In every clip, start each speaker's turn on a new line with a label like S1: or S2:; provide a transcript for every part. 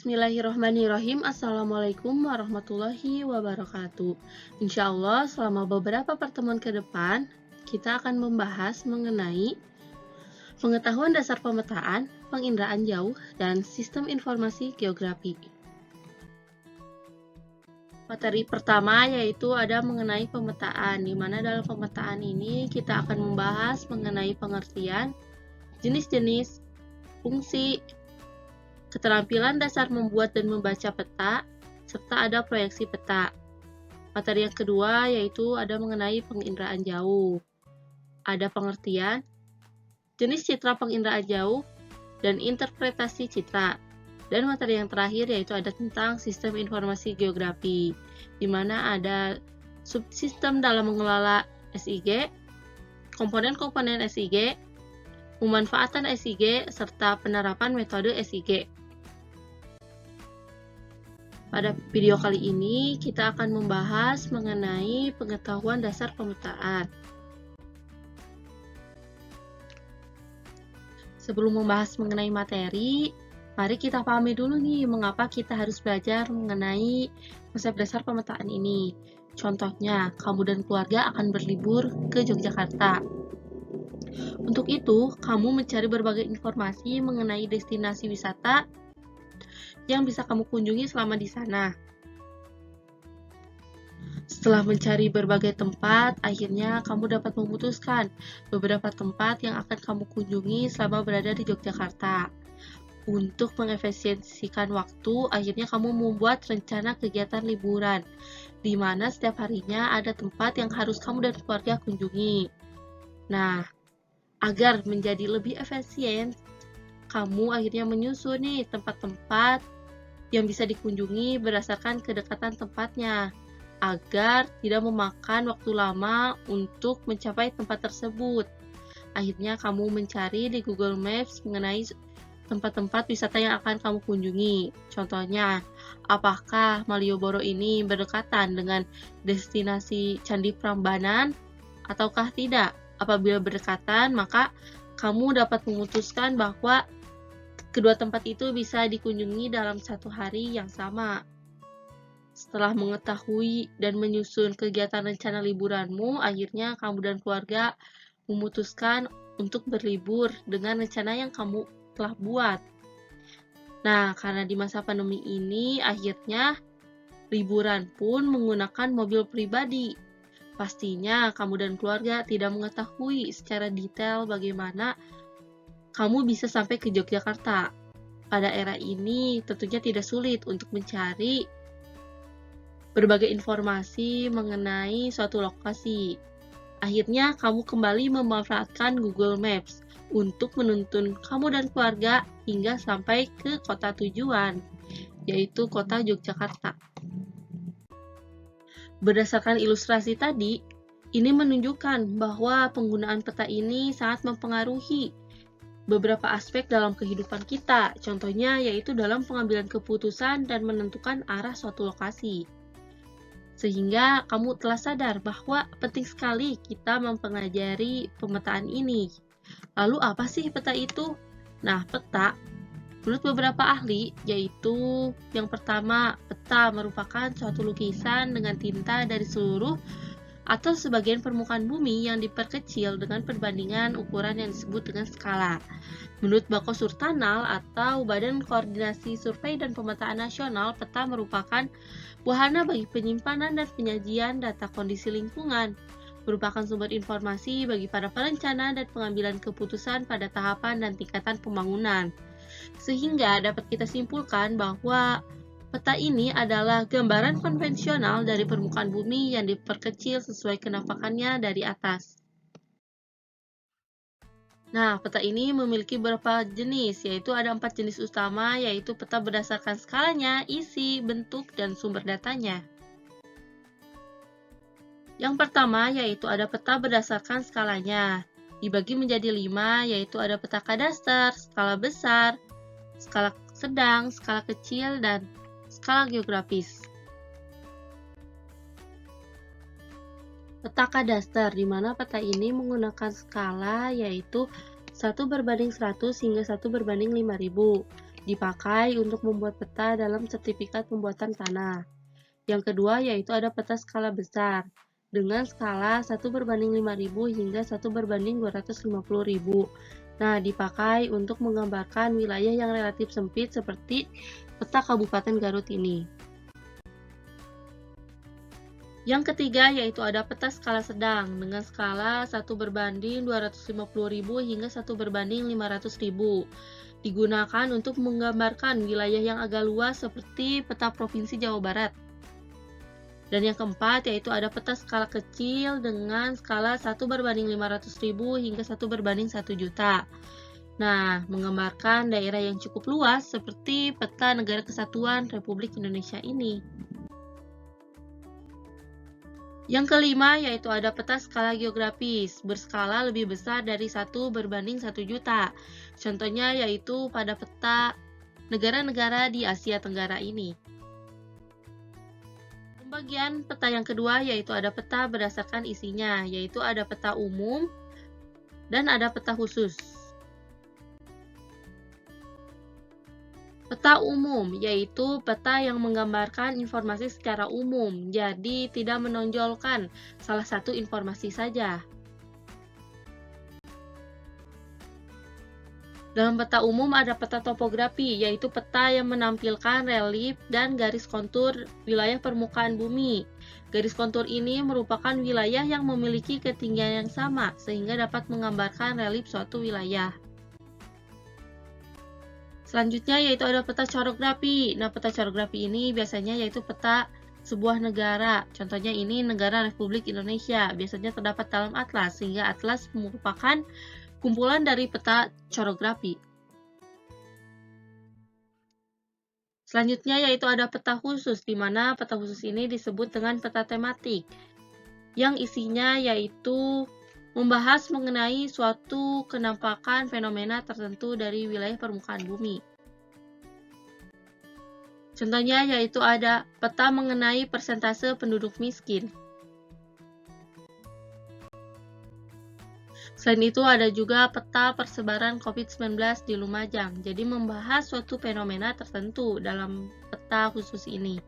S1: Bismillahirrahmanirrahim. Assalamualaikum warahmatullahi wabarakatuh. Insya Allah selama beberapa pertemuan ke depan, kita akan membahas mengenai pengetahuan dasar pemetaan, penginderaan jauh, dan sistem informasi geografi. Materi pertama yaitu ada mengenai pemetaan, di mana dalam pemetaan ini kita akan membahas mengenai pengertian, jenis-jenis, fungsi, keterampilan dasar membuat dan membaca peta, serta ada proyeksi peta. Materi yang kedua yaitu ada mengenai penginderaan jauh. Ada pengertian, jenis citra penginderaan jauh, dan interpretasi citra. Dan materi yang terakhir yaitu ada tentang sistem informasi geografi, di mana ada subsistem dalam mengelola SIG, komponen-komponen SIG, pemanfaatan SIG, serta penerapan metode SIG. Pada video kali ini, kita akan membahas mengenai pengetahuan dasar pemetaan. Sebelum membahas mengenai materi, mari kita pahami dulu nih, mengapa kita harus belajar mengenai konsep dasar pemetaan ini. Contohnya, kamu dan keluarga akan berlibur ke Yogyakarta. Untuk itu, kamu mencari berbagai informasi mengenai destinasi wisata yang bisa kamu kunjungi selama di sana. Setelah mencari berbagai tempat, akhirnya kamu dapat memutuskan beberapa tempat yang akan kamu kunjungi selama berada di Yogyakarta. Untuk mengefisiensikan waktu, akhirnya kamu membuat rencana kegiatan liburan, di mana setiap harinya ada tempat yang harus kamu dan keluarga kunjungi. Nah, agar menjadi lebih efisien, kamu akhirnya menyusun nih tempat-tempat yang bisa dikunjungi berdasarkan kedekatan tempatnya, agar tidak memakan waktu lama untuk mencapai tempat tersebut. Akhirnya kamu mencari di Google Maps mengenai tempat-tempat wisata yang akan kamu kunjungi. Contohnya, apakah Malioboro ini berdekatan dengan destinasi Candi Prambanan ataukah tidak? Apabila berdekatan, maka kamu dapat memutuskan bahwa kedua tempat itu bisa dikunjungi dalam satu hari yang sama. Setelah mengetahui dan menyusun kegiatan rencana liburanmu, akhirnya kamu dan keluarga memutuskan untuk berlibur dengan rencana yang kamu telah buat. Nah, karena di masa pandemi ini, akhirnya liburan pun menggunakan mobil pribadi. Pastinya kamu dan keluarga tidak mengetahui secara detail bagaimana kamu bisa sampai ke Yogyakarta. Pada era ini tentunya tidak sulit untuk mencari berbagai informasi mengenai suatu lokasi. Akhirnya kamu kembali memanfaatkan Google Maps untuk menuntun kamu dan keluarga hingga sampai ke kota tujuan, yaitu kota Yogyakarta. Berdasarkan ilustrasi tadi, ini menunjukkan bahwa penggunaan peta ini sangat mempengaruhi beberapa aspek dalam kehidupan kita, contohnya yaitu dalam pengambilan keputusan dan menentukan arah suatu lokasi. Sehingga kamu telah sadar bahwa penting sekali kita mempelajari pemetaan ini. Lalu apa sih peta itu? Nah, peta, menurut beberapa ahli, yaitu yang pertama, peta merupakan suatu lukisan dengan tinta dari seluruh atau sebagian permukaan bumi yang diperkecil dengan perbandingan ukuran yang disebut dengan skala. Menurut Bako Surtanal atau Badan Koordinasi Survei dan Pemetaan Nasional, peta merupakan wahana bagi penyimpanan dan penyajian data kondisi lingkungan, merupakan sumber informasi bagi para perencana dan pengambilan keputusan pada tahapan dan tingkatan pembangunan. Sehingga dapat kita simpulkan bahwa peta ini adalah gambaran konvensional dari permukaan bumi yang diperkecil sesuai kenampakannya dari atas. Nah, peta ini memiliki beberapa jenis, yaitu ada 4 jenis utama, yaitu peta berdasarkan skalanya, isi, bentuk, dan sumber datanya. Yang pertama, yaitu ada peta berdasarkan skalanya. Dibagi menjadi 5, yaitu ada peta kadaster, skala besar, skala sedang, skala kecil, dan skala geografis. Peta kadaster, di mana peta ini menggunakan skala yaitu 1/100 hingga 1/5000. dipakai untuk membuat peta dalam sertifikat pembuatan tanah. Yang kedua yaitu ada peta skala besar dengan skala 1/5000 hingga 1/250.000. Nah, dipakai untuk menggambarkan wilayah yang relatif sempit seperti peta Kabupaten Garut ini. Yang ketiga yaitu ada peta skala sedang dengan skala 1/250.000 hingga 1/500.000. Digunakan untuk menggambarkan wilayah yang agak luas seperti peta Provinsi Jawa Barat. Dan yang keempat yaitu ada peta skala kecil dengan skala 1/500.000 hingga 1/1 juta. Nah, menggambarkan daerah yang cukup luas seperti peta Negara Kesatuan Republik Indonesia ini. Yang kelima yaitu ada peta skala geografis berskala lebih besar dari 1/1 juta. Contohnya yaitu pada peta negara-negara di Asia Tenggara ini. Pembagian peta yang kedua yaitu ada peta berdasarkan isinya, yaitu ada peta umum dan ada peta khusus. Peta umum yaitu peta yang menggambarkan informasi secara umum, jadi tidak menonjolkan salah satu informasi saja. Dalam peta umum ada peta topografi, yaitu peta yang menampilkan relief dan garis kontur wilayah permukaan bumi. Garis kontur ini merupakan wilayah yang memiliki ketinggian yang sama, sehingga dapat menggambarkan relief suatu wilayah. Selanjutnya yaitu ada peta chorografi. Nah, peta chorografi ini biasanya yaitu peta sebuah negara. Contohnya ini negara Republik Indonesia. Biasanya terdapat dalam atlas, sehingga atlas merupakan kumpulan dari peta chorografi. Selanjutnya yaitu ada peta khusus, di mana peta khusus ini disebut dengan peta tematik, yang isinya yaitu membahas mengenai suatu kenampakan fenomena tertentu dari wilayah permukaan bumi. Contohnya yaitu ada peta mengenai persentase penduduk miskin. Selain itu ada juga peta persebaran COVID-19 di Lumajang, jadi membahas suatu fenomena tertentu dalam peta khusus ini.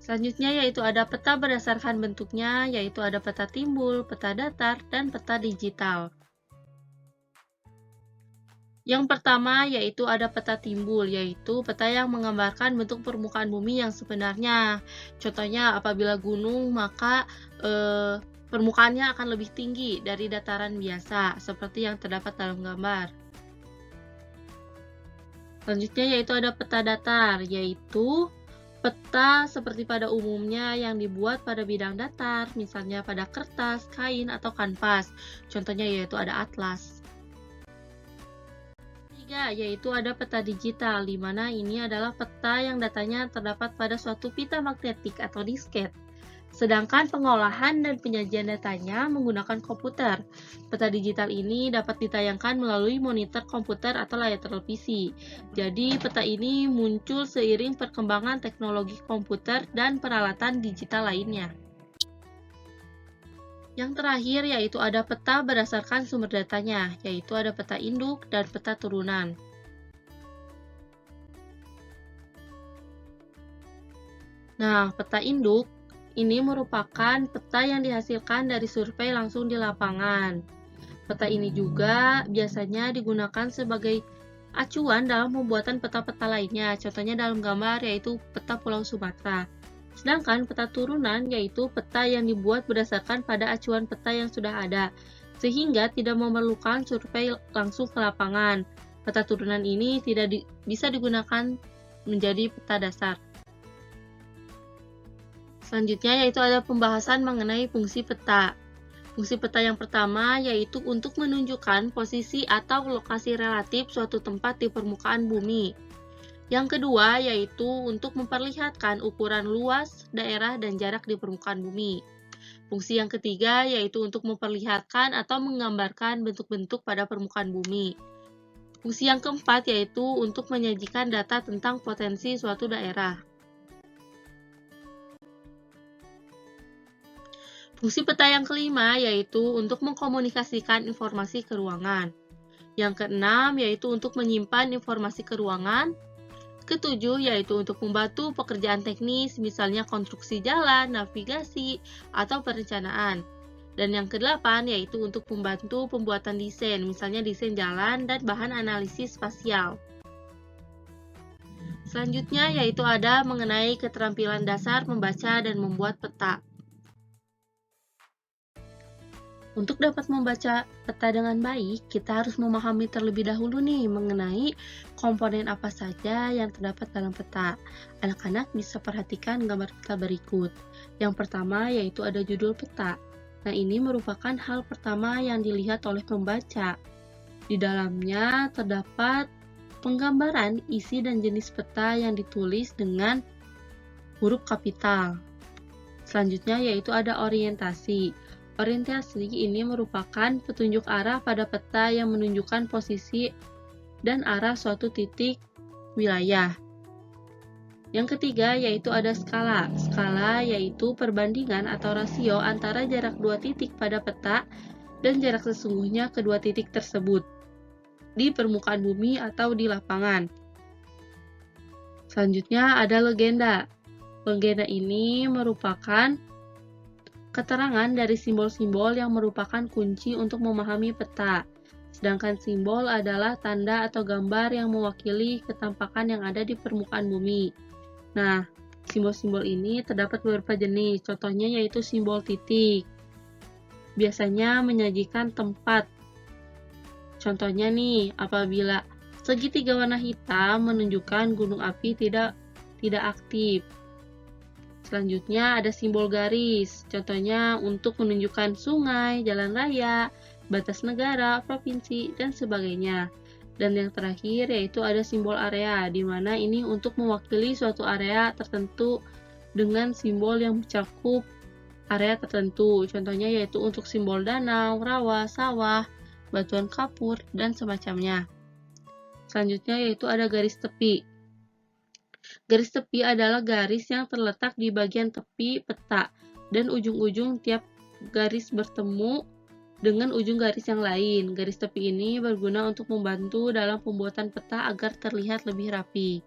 S1: Selanjutnya yaitu ada peta berdasarkan bentuknya, yaitu ada peta timbul, peta datar, dan peta digital. Yang pertama yaitu ada peta timbul, yaitu peta yang menggambarkan bentuk permukaan bumi yang sebenarnya. Contohnya apabila gunung maka permukaannya akan lebih tinggi dari dataran biasa, seperti yang terdapat dalam gambar. Selanjutnya yaitu ada peta datar, yaitu peta seperti pada umumnya yang dibuat pada bidang datar, misalnya pada kertas, kain, atau kanvas. Contohnya yaitu ada atlas. Ketiga, yaitu ada peta digital, di mana ini adalah peta yang datanya terdapat pada suatu pita magnetik atau disket. Sedangkan pengolahan dan penyajian datanya menggunakan komputer. Peta digital ini dapat ditayangkan melalui monitor komputer atau layar televisi. Jadi, peta ini muncul seiring perkembangan teknologi komputer dan peralatan digital lainnya. Yang terakhir yaitu ada peta berdasarkan sumber datanya, yaitu ada peta induk dan peta turunan. Nah, peta induk ini merupakan peta yang dihasilkan dari survei langsung di lapangan. Peta ini juga biasanya digunakan sebagai acuan dalam pembuatan peta-peta lainnya, contohnya dalam gambar yaitu peta Pulau Sumatera. Sedangkan peta turunan yaitu peta yang dibuat berdasarkan pada acuan peta yang sudah ada, sehingga tidak memerlukan survei langsung ke lapangan. Peta turunan ini tidak bisa digunakan menjadi peta dasar. Selanjutnya yaitu ada pembahasan mengenai fungsi peta. Fungsi peta yang pertama yaitu untuk menunjukkan posisi atau lokasi relatif suatu tempat di permukaan bumi. Yang kedua yaitu untuk memperlihatkan ukuran luas, daerah, dan jarak di permukaan bumi. Fungsi yang ketiga yaitu untuk memperlihatkan atau menggambarkan bentuk-bentuk pada permukaan bumi. Fungsi yang keempat yaitu untuk menyajikan data tentang potensi suatu daerah. Fungsi peta yang kelima yaitu untuk mengkomunikasikan informasi ke ruangan. Yang keenam yaitu untuk menyimpan informasi ke ruangan. Ketujuh yaitu untuk membantu pekerjaan teknis, misalnya konstruksi jalan, navigasi, atau perencanaan. Dan yang kedelapan yaitu untuk membantu pembuatan desain, misalnya desain jalan dan bahan analisis spasial. Selanjutnya yaitu ada mengenai keterampilan dasar membaca dan membuat peta. Untuk dapat membaca peta dengan baik, kita harus memahami terlebih dahulu nih mengenai komponen apa saja yang terdapat dalam peta. Anak-anak bisa perhatikan gambar peta berikut. Yang pertama yaitu ada judul peta. Nah, ini merupakan hal pertama yang dilihat oleh pembaca. Di dalamnya terdapat penggambaran isi dan jenis peta yang ditulis dengan huruf kapital. Selanjutnya yaitu ada orientasi. Orientasi ini merupakan petunjuk arah pada peta yang menunjukkan posisi dan arah suatu titik wilayah. Yang ketiga yaitu ada skala. Skala yaitu perbandingan atau rasio antara jarak dua titik pada peta dan jarak sesungguhnya kedua titik tersebut di permukaan bumi atau di lapangan. Selanjutnya ada legenda. Legenda ini merupakan keterangan dari simbol-simbol yang merupakan kunci untuk memahami peta. Sedangkan simbol adalah tanda atau gambar yang mewakili ketampakan yang ada di permukaan bumi. Nah, simbol-simbol ini terdapat beberapa jenis. Contohnya yaitu simbol titik. Biasanya menyajikan tempat. Contohnya nih, apabila segitiga warna hitam menunjukkan gunung api tidak aktif. Selanjutnya ada simbol garis. Contohnya untuk menunjukkan sungai, jalan raya, batas negara, provinsi, dan sebagainya. Dan yang terakhir yaitu ada simbol area, di mana ini untuk mewakili suatu area tertentu dengan simbol yang mencakup area tertentu. Contohnya yaitu untuk simbol danau, rawa, sawah, batuan kapur, dan semacamnya. Selanjutnya yaitu ada garis tepi. Garis tepi adalah garis yang terletak di bagian tepi peta dan ujung-ujung tiap garis bertemu dengan ujung garis yang lain. Garis tepi ini berguna untuk membantu dalam pembuatan peta agar terlihat lebih rapi.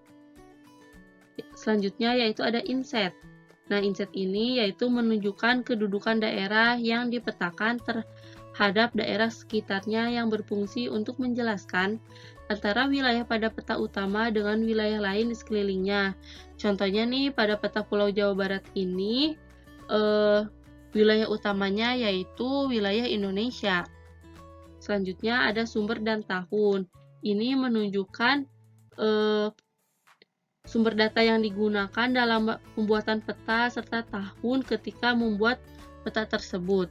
S1: Selanjutnya yaitu ada inset. Nah, inset ini yaitu menunjukkan kedudukan daerah yang dipetakan terhadap daerah sekitarnya yang berfungsi untuk menjelaskan antara wilayah pada peta utama dengan wilayah lain di sekelilingnya. Contohnya nih, pada peta Pulau Jawa Barat ini, wilayah utamanya yaitu wilayah Indonesia. Selanjutnya ada sumber dan tahun. Ini menunjukkan sumber data yang digunakan dalam pembuatan peta serta tahun ketika membuat peta tersebut.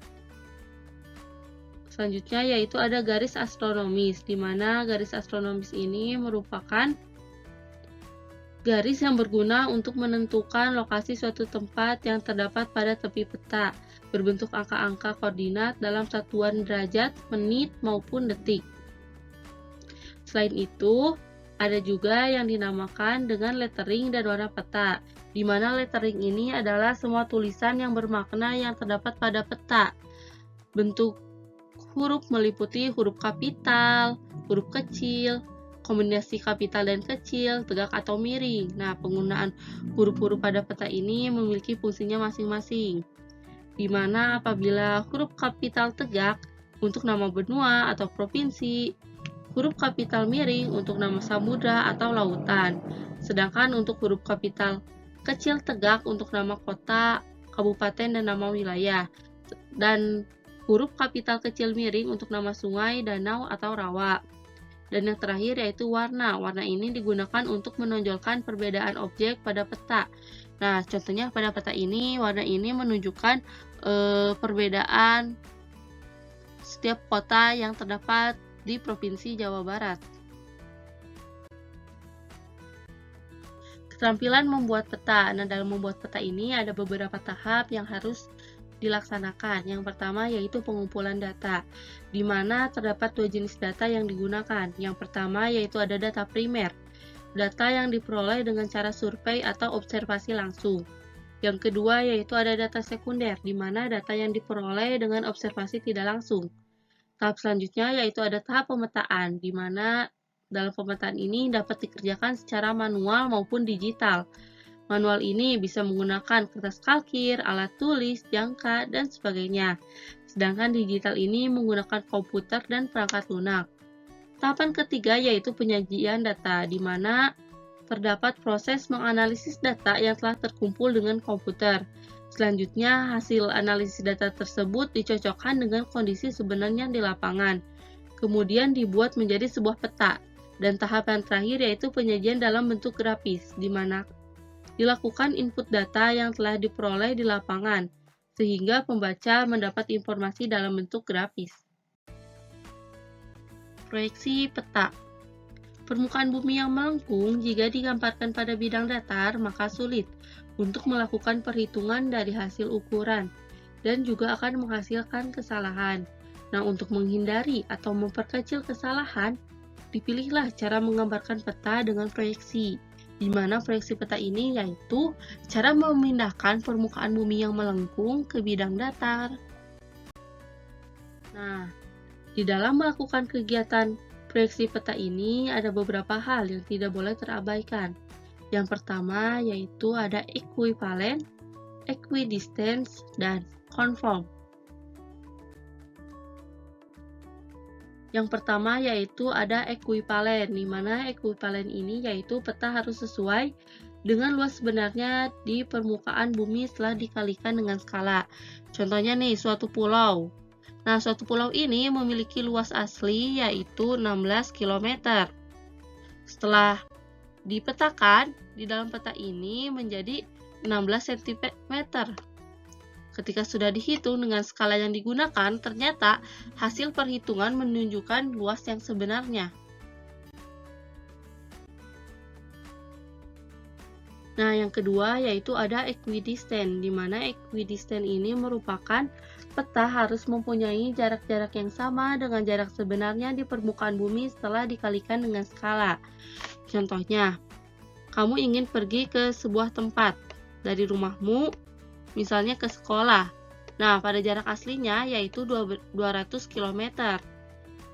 S1: Selanjutnya yaitu ada garis astronomis, di mana garis astronomis ini merupakan garis yang berguna untuk menentukan lokasi suatu tempat yang terdapat pada tepi peta, berbentuk angka-angka koordinat dalam satuan derajat, menit, maupun detik. Selain itu, ada juga yang dinamakan dengan lettering dan warna peta, di mana lettering ini adalah semua tulisan yang bermakna yang terdapat pada peta. Bentuk huruf meliputi huruf kapital, huruf kecil, kombinasi kapital dan kecil, tegak atau miring. Nah, penggunaan huruf-huruf pada peta ini memiliki fungsinya masing-masing. Di mana apabila huruf kapital tegak untuk nama benua atau provinsi, huruf kapital miring untuk nama samudra atau lautan. Sedangkan untuk huruf kapital kecil tegak untuk nama kota, kabupaten, dan nama wilayah. Dan huruf kapital kecil miring untuk nama sungai, danau, atau rawa. Dan yang terakhir yaitu warna. Warna ini digunakan untuk menonjolkan perbedaan objek pada peta. Nah, contohnya pada peta ini, warna ini menunjukkan perbedaan setiap kota yang terdapat di Provinsi Jawa Barat. Keterampilan membuat peta. Nah, dalam membuat peta ini ada beberapa tahap yang harus dilaksanakan. Yang pertama yaitu pengumpulan data, di mana terdapat dua jenis data yang digunakan. Yang pertama yaitu ada data primer, data yang diperoleh dengan cara survei atau observasi langsung. Yang kedua yaitu ada data sekunder, di mana data yang diperoleh dengan observasi tidak langsung. Tahap selanjutnya yaitu ada tahap pemetaan, di mana dalam pemetaan ini dapat dikerjakan secara manual maupun digital. Manual ini bisa menggunakan kertas kalkir, alat tulis, jangka, dan sebagainya. Sedangkan digital ini menggunakan komputer dan perangkat lunak. Tahapan ketiga yaitu penyajian data, di mana terdapat proses menganalisis data yang telah terkumpul dengan komputer. Selanjutnya, hasil analisis data tersebut dicocokkan dengan kondisi sebenarnya di lapangan. Kemudian dibuat menjadi sebuah peta. Dan tahap yang terakhir yaitu penyajian dalam bentuk grafis, di mana dilakukan input data yang telah diperoleh di lapangan, sehingga pembaca mendapat informasi dalam bentuk grafis. Proyeksi peta. Permukaan bumi yang melengkung jika digambarkan pada bidang datar, maka sulit untuk melakukan perhitungan dari hasil ukuran, dan juga akan menghasilkan kesalahan. Nah, untuk menghindari atau memperkecil kesalahan, dipilihlah cara menggambarkan peta dengan proyeksi, di mana proyeksi peta ini yaitu cara memindahkan permukaan bumi yang melengkung ke bidang datar. Nah, di dalam melakukan kegiatan proyeksi peta ini ada beberapa hal yang tidak boleh terabaikan. Yang pertama yaitu ada equivalen, equidistance, dan conform. Yang pertama yaitu ada equivalen, di mana equivalen ini yaitu peta harus sesuai dengan luas sebenarnya di permukaan bumi setelah dikalikan dengan skala. Contohnya nih, suatu pulau. Nah, suatu pulau ini memiliki luas asli yaitu 16 km. Setelah dipetakan, di dalam peta ini menjadi 16 cm. Ketika sudah dihitung dengan skala yang digunakan, ternyata hasil perhitungan menunjukkan luas yang sebenarnya. Nah, yang kedua yaitu ada equidistant, di mana equidistant ini merupakan peta harus mempunyai jarak-jarak yang sama dengan jarak sebenarnya di permukaan bumi setelah dikalikan dengan skala. Contohnya, kamu ingin pergi ke sebuah tempat dari rumahmu, misalnya ke sekolah. Nah, pada jarak aslinya yaitu 200 km.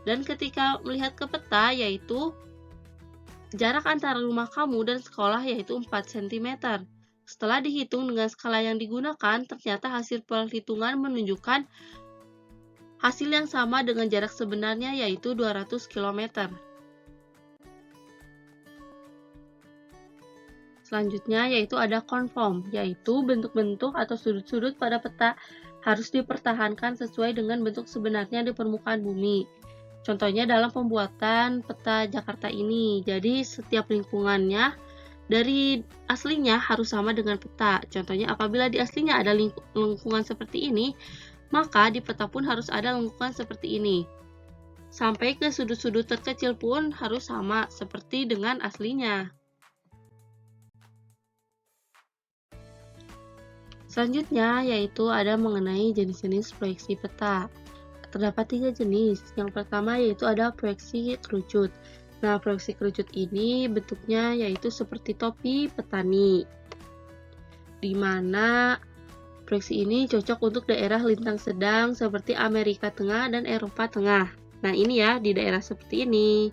S1: Dan ketika melihat ke peta yaitu jarak antara rumah kamu dan sekolah yaitu 4 cm. Setelah dihitung dengan skala yang digunakan, ternyata hasil perhitungan menunjukkan hasil yang sama dengan jarak sebenarnya yaitu 200 km. Selanjutnya yaitu ada conform, yaitu bentuk-bentuk atau sudut-sudut pada peta harus dipertahankan sesuai dengan bentuk sebenarnya di permukaan bumi. Contohnya dalam pembuatan peta Jakarta ini, jadi setiap lingkungannya dari aslinya harus sama dengan peta. Contohnya apabila di aslinya ada lingkungan seperti ini, maka di peta pun harus ada lingkungan seperti ini. Sampai ke sudut-sudut terkecil pun harus sama seperti dengan aslinya. Selanjutnya yaitu ada mengenai jenis-jenis proyeksi peta. Terdapat 3 jenis. Yang pertama yaitu ada proyeksi kerucut. Nah, proyeksi kerucut ini bentuknya yaitu seperti topi petani, di mana proyeksi ini cocok untuk daerah lintang sedang seperti Amerika Tengah dan Eropa Tengah. Nah, ini ya di daerah seperti ini.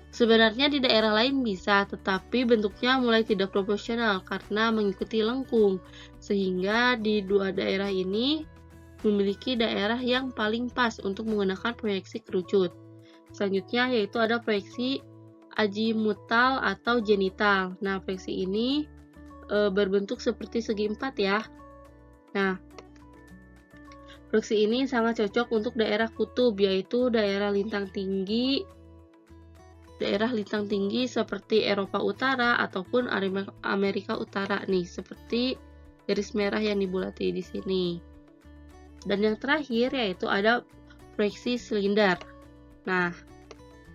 S1: Sebenarnya di daerah lain bisa, tetapi bentuknya mulai tidak proporsional karena mengikuti lengkung, sehingga di dua daerah ini memiliki daerah yang paling pas untuk menggunakan proyeksi kerucut. Selanjutnya yaitu ada proyeksi azimutal atau jenital. Nah, proyeksi ini berbentuk seperti segi empat ya. Nah, proyeksi ini sangat cocok untuk daerah kutub, yaitu daerah lintang tinggi seperti Eropa Utara ataupun Amerika Utara nih, seperti garis merah yang dibulati di sini. Dan yang terakhir yaitu ada proyeksi silinder. Nah,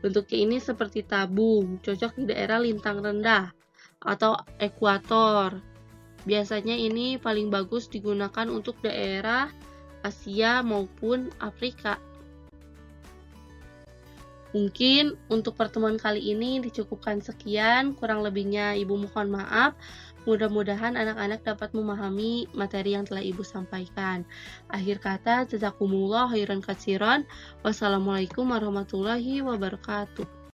S1: bentuknya ini seperti tabung, cocok di daerah lintang rendah atau ekuator. Biasanya ini paling bagus digunakan untuk daerah Asia maupun Afrika. Mungkin untuk pertemuan kali ini dicukupkan sekian, kurang lebihnya Ibu mohon maaf. Mudah-mudahan anak-anak dapat memahami materi yang telah Ibu sampaikan. Akhir kata, jazakumullah khairan katsiran. Wassalamualaikum warahmatullahi wabarakatuh.